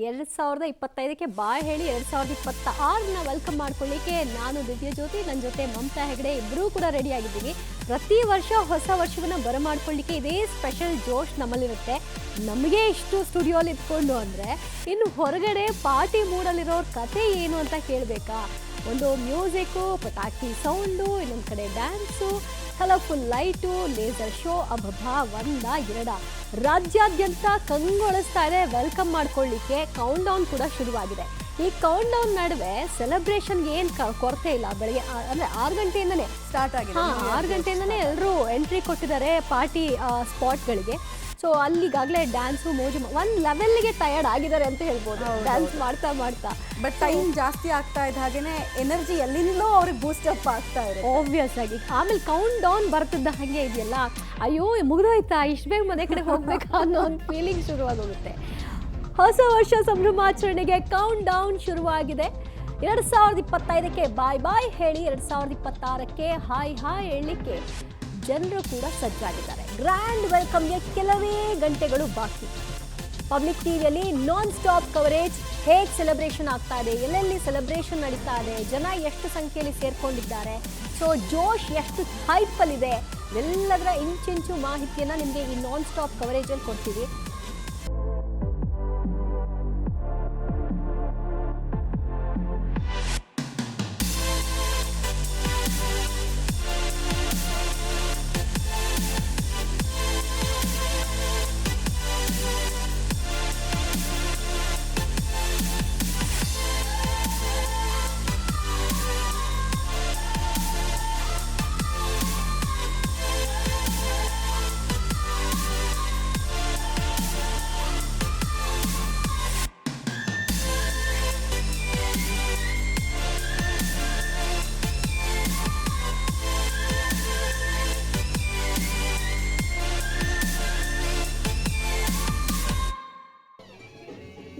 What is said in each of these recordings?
2025ಕ್ಕೆ ಬಾಯ್ ಹೇಳಿ 2026ನ ವೆಲ್ಕಮ್ ಮಾಡ್ಕೊಳ್ಳಿಕ್ಕೆ ನಾನು ದಿವ್ಯ ಜ್ಯೋತಿ, ನನ್ನ ಜೊತೆ ಮಮತಾ ಹೆಗಡೆ ಇಬ್ಬರೂ ಕೂಡ ರೆಡಿ ಆಗಿದ್ದೀವಿ. ಪ್ರತಿ ವರ್ಷ ಹೊಸ ವರ್ಷವನ್ನು ಬರಮಾಡ್ಕೊಳ್ಳಿಕ್ಕೆ ಇದೇ ಸ್ಪೆಷಲ್ ಜೋಶ್ ನಮ್ಮಲ್ಲಿರುತ್ತೆ. ನಮಗೆ ಇಷ್ಟು ಸ್ಟುಡಿಯೋಲಿ ಇಟ್ಕೊಂಡು ಅಂದರೆ ಇನ್ನು ಹೊರಗಡೆ ಪಾರ್ಟಿ ಮೂಡಲ್ಲಿರೋರ ಕತೆ ಏನು ಅಂತ ಕೇಳಬೇಕಾ? ಒಂದು ಮ್ಯೂಸಿಕ್ಕು, ಪಟಾಕಿ ಸೌಂಡು, ಇನ್ನೊಂದು ಕಡೆ dance, colourful light, laser show, ಅಬ್ಬಬ್ಬಾ ಒಂದ ಎರಡ ರಾಜ್ಯಾದ್ಯಂತ ಕಂಗೊಳಿಸ್ತಾ ಇದೆ. ವೆಲ್ಕಮ್ ಮಾಡ್ಕೊಳ್ಳಿಕ್ಕೆ ಕೌಂಟ್ ಡೌನ್ ಕೂಡ ಶುರುವಾಗಿದೆ. ಈ ಕೌಂಟ್ ಡೌನ್ ನಡುವೆ ಸೆಲೆಬ್ರೇಷನ್ಗೆ ಏನು ಕೊರತೆ ಇಲ್ಲ. ಬೆಳಗ್ಗೆ ಅಂದರೆ 6 ಗಂಟೆಯಿಂದನೇ ಸ್ಟಾರ್ಟ್ ಆಗಿದೆ. 6 ಗಂಟೆಯಿಂದನೇ ಎಲ್ಲರೂ ಎಂಟ್ರಿ ಕೊಟ್ಟಿದ್ದಾರೆ ಪಾರ್ಟಿ ಸ್ಪಾಟ್ಗಳಿಗೆ. ಸೊ ಅಲ್ಲಿಗಾಗಲೇ ಡ್ಯಾನ್ಸು ಮೋಜು ಒಂದು ಲೆವೆಲ್ಗೆ ಟಯರ್ಡ್ ಆಗಿದ್ದಾರೆ ಅಂತ ಹೇಳ್ಬೋದು, ಡ್ಯಾನ್ಸ್ ಮಾಡ್ತಾ ಮಾಡ್ತಾ. ಬಟ್ ಟೈಮ್ ಜಾಸ್ತಿ ಆಗ್ತಾ ಇದ್ದ ಹಾಗೇನೆ ಎನರ್ಜಿ ಎಲ್ಲಿಂದಲೋ ಅವ್ರಿಗೆ ಬೂಸ್ಟ್ ಅಪ್ ಆಗ್ತಾ ಇದೆ ಆಬ್ವಿಯಸ್ ಆಗಿ. ಆಮೇಲೆ ಕೌಂಟ್ ಡೌನ್ ಬರ್ತಿದ್ದ ಹಾಗೆ ಇದೆಯಲ್ಲ, ಅಯ್ಯೋ ಮುಗಿದೋಯ್ತಾ, ಇಷ್ಟು ಬೇಗ ಮನೆ ಕಡೆ ಹೋಗ್ಬೇಕಾ ಅನ್ನೋ ಒಂದು ಫೀಲಿಂಗ್ ಶುರುವಾಗೋಗುತ್ತೆ. ಹೊಸ ವರ್ಷ ಸಂಭ್ರಮಾಚರಣೆಗೆ ಕೌಂಟ್ ಡೌನ್ ಶುರುವಾಗಿದೆ. 2025ಕ್ಕೆ ಬಾಯ್ ಬಾಯ್ ಹೇಳಿ 2026ಕ್ಕೆ ಹಾಯ್ ಹಾಯ್ ಹೇಳಲಿಕ್ಕೆ ಜನರು ಕೂಡ ಸಜ್ಜಾಗಿದ್ದಾರೆ. ಗ್ರ್ಯಾಂಡ್ ವೆಲ್ಕಮ್ಗೆ ಕೆಲವೇ ಗಂಟೆಗಳು ಬಾಕಿ. ಪಬ್ಲಿಕ್ ಟಿವಿಯಲ್ಲಿ ನಾನ್ ಸ್ಟಾಪ್ ಕವರೇಜ್. ಹೇಗೆ ಸೆಲೆಬ್ರೇಷನ್ ಆಗ್ತಾ ಇದೆ, ಎಲ್ಲೆಲ್ಲಿ ಸೆಲೆಬ್ರೇಷನ್ ನಡೀತಾ ಇದೆ, ಜನ ಎಷ್ಟು ಸಂಖ್ಯೆಯಲ್ಲಿ ಸೇರ್ಕೊಂಡಿದ್ದಾರೆ, ಸೊ ಜೋಶ್ ಎಷ್ಟು ಹೈಪಲ್ಲಿದೆ, ಎಲ್ಲದರ ಇಂಚಿಂಚು ಮಾಹಿತಿಯನ್ನು ನಿಮಗೆ ಈ ನಾನ್ ಸ್ಟಾಪ್ ಕವರೇಜಲ್ಲಿ ಕೊಡ್ತೀವಿ.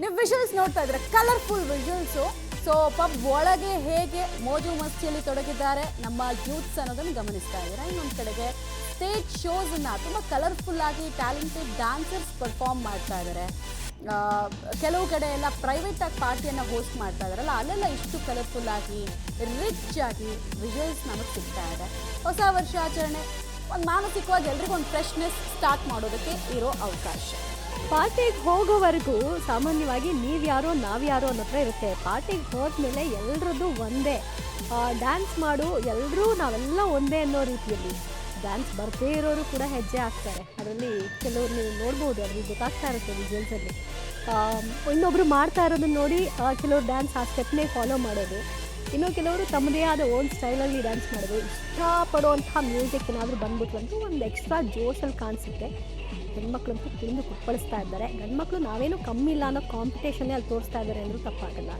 ನೀವು ವಿಜುವಲ್ಸ್ ನೋಡ್ತಾ ಇದ್ರೆ ಕಲರ್ಫುಲ್ ವಿಜುವಲ್ಸು. ಸೊ ಪಬ್ ಒಳಗೆ ಹೇಗೆ ಮೋಜು ಮಸ್ತಿಯಲ್ಲಿ ತೊಡಗಿದ್ದಾರೆ ನಮ್ಮ ಯೂತ್ಸ್ ಅನ್ನೋದನ್ನು ಗಮನಿಸ್ತಾ ಇದ್ದಾರೆ. ಇನ್ನೊಂದು ಕಡೆಗೆ ಸ್ಟೇಜ್ ಶೋಸನ್ನು ತುಂಬ ಕಲರ್ಫುಲ್ ಆಗಿ ಟ್ಯಾಲೆಂಟೆಡ್ ಡ್ಯಾನ್ಸರ್ಸ್ ಪರ್ಫಾರ್ಮ್ ಮಾಡ್ತಾ ಇದ್ದಾರೆ. ಕೆಲವು ಕಡೆ ಎಲ್ಲ ಪ್ರೈವೇಟಾಗಿ ಪಾರ್ಟಿಯನ್ನು ಹೋಸ್ಟ್ ಮಾಡ್ತಾ ಇದ್ದಾರಲ್ಲ, ಅಲ್ಲೆಲ್ಲ ಇಷ್ಟು ಕಲರ್ಫುಲ್ ಆಗಿ ರಿಚ್ ಆಗಿ ವಿಜುವಲ್ಸ್ ನಮಗೆ ಸಿಗ್ತಾ ಇದೆ. ಹೊಸ ವರ್ಷಾಚರಣೆ ಒಂದು ಮಾನಸಿಕವಾಗಿ ಎಲ್ರಿಗೂ ಒಂದು ಫ್ರೆಶ್ನೆಸ್ ಸ್ಟಾರ್ಟ್ ಮಾಡೋದಕ್ಕೆ ಇರೋ ಅವಕಾಶ. ಪಾರ್ಟಿಗೆ ಹೋಗೋವರೆಗೂ ಸಾಮಾನ್ಯವಾಗಿ ನೀವ್ಯಾರೋ ನಾವ್ಯಾರೋ ಅನ್ನೋ ಹತ್ರ ಇರುತ್ತೆ. ಪಾರ್ಟಿಗೆ ಹೋದ್ಮೇಲೆ ಎಲ್ಲರದ್ದು ಒಂದೇ, ಡ್ಯಾನ್ಸ್ ಮಾಡು, ಎಲ್ಲರೂ ನಾವೆಲ್ಲ ಒಂದೇ ಅನ್ನೋ ರೀತಿಯಲ್ಲಿ ಡ್ಯಾನ್ಸ್ ಬರದೇ ಇರೋರು ಕೂಡ ಹೆಜ್ಜೆ ಹಾಕ್ತಾರೆ. ಅದರಲ್ಲಿ ಕೆಲವರು ನೀವು ನೋಡ್ಬೋದು, ಅವ್ರಿಗೆ ಗೊತ್ತಾಗ್ತಾ ಇರುತ್ತೆ ವಿಜುವಲ್ಸಲ್ಲಿ. ಇನ್ನೊಬ್ಬರು ಮಾಡ್ತಾ ಇರೋದನ್ನ ನೋಡಿ ಕೆಲವರು ಡ್ಯಾನ್ಸ್ ಆ ಸ್ಟೆಪ್ನೇ ಫಾಲೋ ಮಾಡೋದು, ಇನ್ನು ಕೆಲವರು ತಮ್ಮದೇ ಆದ ಓನ್ ಸ್ಟೈಲಲ್ಲಿ ಡ್ಯಾನ್ಸ್ ಮಾಡೋದು. ಇಷ್ಟಪಡುವಂಥ ಮ್ಯೂಸಿಕ್ ಏನಾದರೂ ಬಂದ್ಬಿಟ್ಟು ಅಂತೂ ಒಂದು ಎಕ್ಸ್ಟ್ರಾ ಜೋಶಲ್ಲಿ ಕಾಣಿಸುತ್ತೆ. ಹೆಣ್ಮಕ್ಳಂತೂ ತಿಂದು ಕುಪ್ಪಳಿಸ್ತಾ ಇದ್ದಾರೆ. ಗಂಡ್ಮಕ್ಳು ನಾವೇನು ಕಮ್ಮಿ ಇಲ್ಲ ಅನ್ನೋ ಕಾಂಪಿಟೇಷನ್ನೇ ಅಲ್ಲಿ ತೋರಿಸ್ತಾ ಇದ್ದಾರೆ ಅಂದರೂ ತಪ್ಪಾಗಲ್ಲ.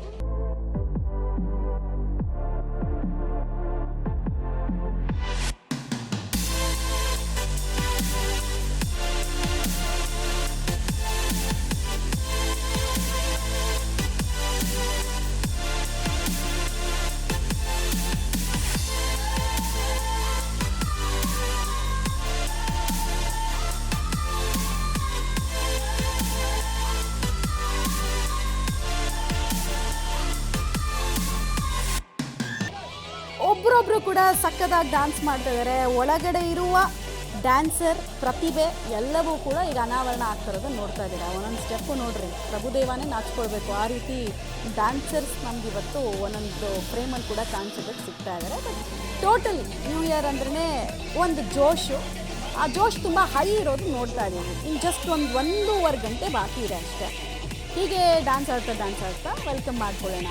ಒಬ್ಬರೊಬ್ಬರು ಕೂಡ ಸಕ್ಕದಾಗಿ ಡ್ಯಾನ್ಸ್ ಮಾಡ್ತಾ ಇದ್ದಾರೆ. ಒಳಗಡೆ ಇರುವ ಡ್ಯಾನ್ಸರ್ ಪ್ರತಿಭೆ ಎಲ್ಲವೂ ಕೂಡ ಈಗ ಅನಾವರಣ ಆಗ್ತಿರೋದನ್ನು ನೋಡ್ತಾ ಇದ್ದೀರಾ. ಒಂದೊಂದು ಸ್ಟೆಪ್ಪು ನೋಡ್ರಿ, ಪ್ರಭುದೇವನೇ ನಾಚ್ಕೊಳ್ಬೇಕು ಆ ರೀತಿ ಡ್ಯಾನ್ಸರ್ಸ್ ನಮ್ಗೆ ಇವತ್ತು ಒಂದೊಂದು ಫ್ರೇಮಲ್ಲಿ ಕೂಡ ಕಾಣಿಸೋದಕ್ಕೆ ಸಿಗ್ತಾ ಇದ್ದಾರೆ. ಬಟ್ ಟೋಟಲಿ ನ್ಯೂ ಇಯರ್ ಅಂದ್ರೆ ಒಂದು ಜೋಶು, ಆ ಜೋಶ್ ತುಂಬ ಹೈ ಇರೋದು ನೋಡ್ತಾ ಇದ್ದೀವಿ. ಇನ್ನು ಜಸ್ಟ್ ಒಂದು 1.5 ಗಂಟೆ ಬಾಕಿ ಇದೆ ಅಷ್ಟೇ. ಹೀಗೆ ಡ್ಯಾನ್ಸ್ ಆಡ್ತಾ ವೆಲ್ಕಮ್ ಮಾಡ್ಕೊಳ್ಳೋಣ.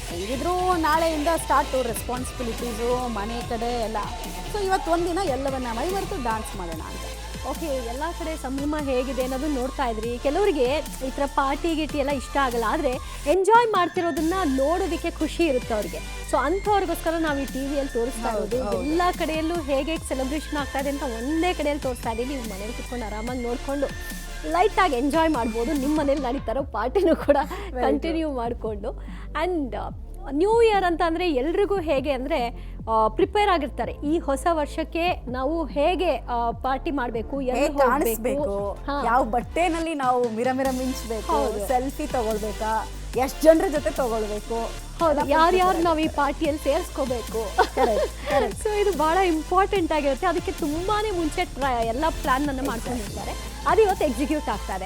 ಹೆಂಗಿದ್ರು ನಾಳೆಯಿಂದ ಸ್ಟಾರ್ಟು ರೆಸ್ಪಾನ್ಸಿಬಿಲಿಟೀಸು, ಮನೆ ಕಡೆ ಎಲ್ಲ. ಸೊ ಇವತ್ತು ಒಂದಿನ ಎಲ್ಲವನ್ನ ಮೈಮರೆತು ಡ್ಯಾನ್ಸ್ ಮಾಡೋಣ ಅಂತ. ಓಕೆ, ಎಲ್ಲ ಕಡೆ ಸಂಭ್ರಮ ಹೇಗಿದೆ ಅನ್ನೋದನ್ನ ನೋಡ್ತಾ ಇದ್ರಿ. ಕೆಲವರಿಗೆ ಈ ಥರ ಪಾರ್ಟಿ ಗಿಟಿ ಎಲ್ಲ ಇಷ್ಟ ಆಗಲ್ಲ, ಆದರೆ ಎಂಜಾಯ್ ಮಾಡ್ತಿರೋದನ್ನ ನೋಡೋದಕ್ಕೆ ಖುಷಿ ಇರುತ್ತೆ ಅವ್ರಿಗೆ. ಸೊ ಅಂಥವ್ರಿಗೋಸ್ಕರ ನಾವು ಈ ಟಿ ವಿಯಲ್ಲಿ ತೋರಿಸ್ತಾ ಇರೋದು. ಎಲ್ಲ ಕಡೆಯಲ್ಲೂ ಹೇಗೆ ಸೆಲೆಬ್ರೇಷನ್ ಆಗ್ತಾ ಇದೆ ಅಂತ ಒಂದೇ ಕಡೆಯಲ್ಲಿ ತೋರಿಸ್ತಾ ಇದ್ದೀವಿ. ನೀವು ಮನೇಲಿ ಕುತ್ಕೊಂಡು ಆರಾಮಾಗಿ ನೋಡಿಕೊಂಡು ಲೈಟಾಗಿ ಎಂಜಾಯ್ ಮಾಡ್ಬೋದು. ನಿಮ್ಮ ಮನೇಲಿ ನಡೀತಾರೋ ಪಾರ್ಟಿನೂ ಕೂಡ ಕಂಟಿನ್ಯೂ ಮಾಡಿಕೊಂಡು. ಆ್ಯಂಡ್ ನ್ಯೂ ಇಯರ್ ಅಂತ ಅಂದರೆ ಎಲ್ರಿಗೂ ಹೇಗೆ ಅಂದರೆ ಪ್ರಿಪೇರ್ ಆಗಿರ್ತಾರೆ ಈ ಹೊಸ ವರ್ಷಕ್ಕೆ ನಾವು ಹೇಗೆ ಪಾರ್ಟಿ ಮಾಡಬೇಕು ಹೇಗೆ ಕಾಣಿಸ್ಬೇಕು, ಯಾವ ಬಟ್ಟೆನಲ್ಲಿ ನಾವು ಮಿರ ಮಿಂಚ್ಬೇಕು, ಸೆಲ್ಫಿ ತಗೊಳ್ಬೇಕಾ, ಎಷ್ಟು ಜನರ ಜೊತೆ ತಗೊಳ್ಬೇಕು, ಹೌದು ಯಾರ್ಯಾರು ನಾವು ಈ ಪಾರ್ಟಿಯಲ್ಲಿ ಸೇರಿಸ್ಕೋಬೇಕು. ಸೊ ಇದು ಬಹಳ ಇಂಪಾರ್ಟೆಂಟ್ ಆಗಿರುತ್ತೆ. ಅದಕ್ಕೆ ತುಂಬಾನೇ ಮುಂಚೆ ಎಲ್ಲ ಪ್ಲಾನ್ ಅನ್ನು ಮಾಡ್ಕೊಂಡಿರ್ತಾರೆ. ಅದು ಇವತ್ತು ಎಕ್ಸಿಕ್ಯೂಟ್ ಆಗ್ತಾರೆ.